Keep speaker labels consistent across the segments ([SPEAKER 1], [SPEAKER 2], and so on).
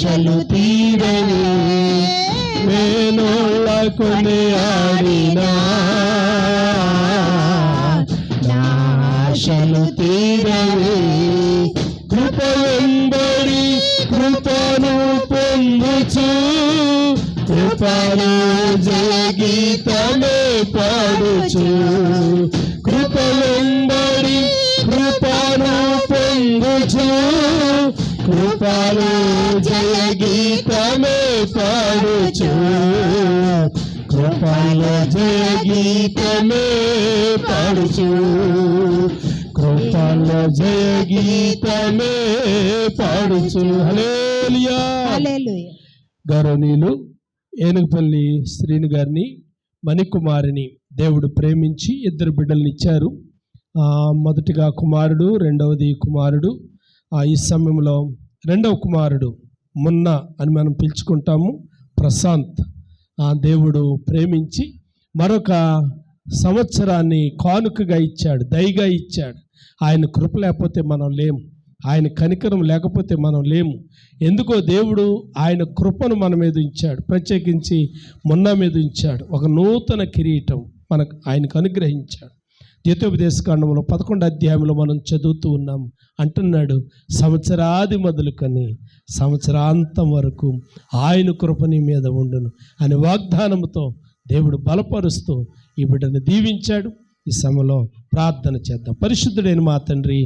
[SPEAKER 1] ఆశలు తీరని మేనోళ్ళకుని ఆడినా నా ఆశలు తీరని కృప వెంబడి కృపను పొందుచు కృపను జయ గీతమే పాడుచు కృప వెంబడి కృపను పొందుచు కృపను జయ గీతమే పాడుచు కృపలో జయ గీతమే పాడుచు కృపలో జయ గీతమే పాడుచు. హల్లెలూయా
[SPEAKER 2] హల్లెలూయా.
[SPEAKER 1] గౌరవనీయులు ఏనుగుపల్లి శ్రీని గారిని మణికుమారిని దేవుడు ప్రేమించి ఇద్దరు బిడ్డలను ఇచ్చారు. మొదటిగా కుమారుడు, రెండవది కుమారుడు. ఈ సమయంలో రెండవ కుమారుడు మున్న అని మనం పిలుచుకుంటాము, ప్రశాంత్. దేవుడు ప్రేమించి మరొక సంవత్సరాన్ని కానుకగా ఇచ్చాడు, దయగా ఇచ్చాడు. ఆయన కృప లేకపోతే మనం లేము, ఆయన కనికరం లేకపోతే మనం లేము. ఎందుకో దేవుడు ఆయన కృపను మన మీద ఉంచాడు, ప్రత్యేకించి మొన్న మీద ఉంచాడు. ఒక నూతన కిరీటం మనకు ఆయనకు అనుగ్రహించాడు. ద్వితీయోపదేశకాండంలో 11వ అధ్యాయంలో మనం చదువుతూ ఉన్నాం. అంటున్నాడు, సంవత్సరాది మొదలుకొని సంవత్సరాంతం వరకు ఆయన కృప నీ మీద ఉండును అనే వాగ్దానంతో దేవుడు బలపరుస్తూ ఈ బిడ్డను దీవించాడు. ఈ సమయంలో ప్రార్థన చేద్దాం. పరిశుద్ధుడైన మా తండ్రి,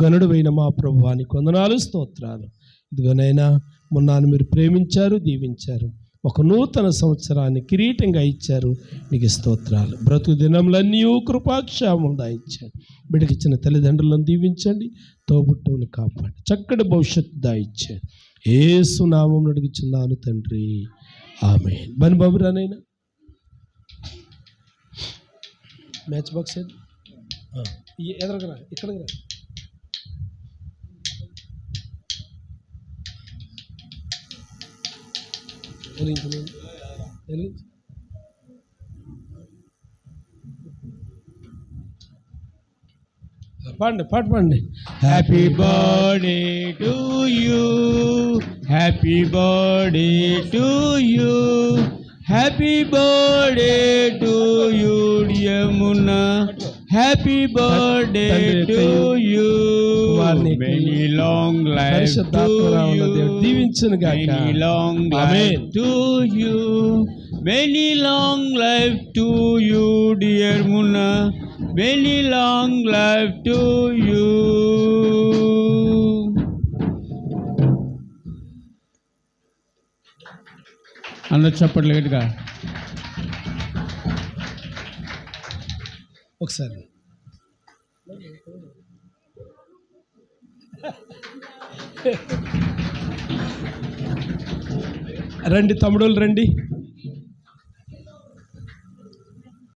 [SPEAKER 1] గనుడువైన మా ప్రభువానికి వందనాలు, స్తోత్రాలు. ఇదిగోనైనా మొన్నాను మీరు ప్రేమించారు, దీవించారు, ఒక నూతన సంవత్సరాన్ని కిరీటంగా ఇచ్చారు. మీకు స్తోత్రాలు. బ్రతుకు దినములన్నీ కృపాక్షేమం దాయిచ్చారు. బిడ్డకిచ్చిన తల్లిదండ్రులను దీవించండి, తోబుట్టువులు కాపాడి చక్కటి భవిష్యత్తు దాయిచ్చారు. యేసు నామమున అడుగుచున్నాను తండ్రి, ఆమేన్. బని బాబురానైనా మ్యాచ్ బాక్స్ ఎదురుగా ఇక్కడికి రా. పాడండి, పాట పాడండి.
[SPEAKER 3] Happy birthday to you, happy birthday to you, happy birthday to you Yamuna, happy birthday to you, many long life to you,
[SPEAKER 1] దీవించును గాక.
[SPEAKER 3] Many long life to you, many long life to you dear Munna, many long life to you. అందరూ చప్పట్లు గట్టిగా
[SPEAKER 1] ఒకసారి. రండి తమ్ముడు, రండి.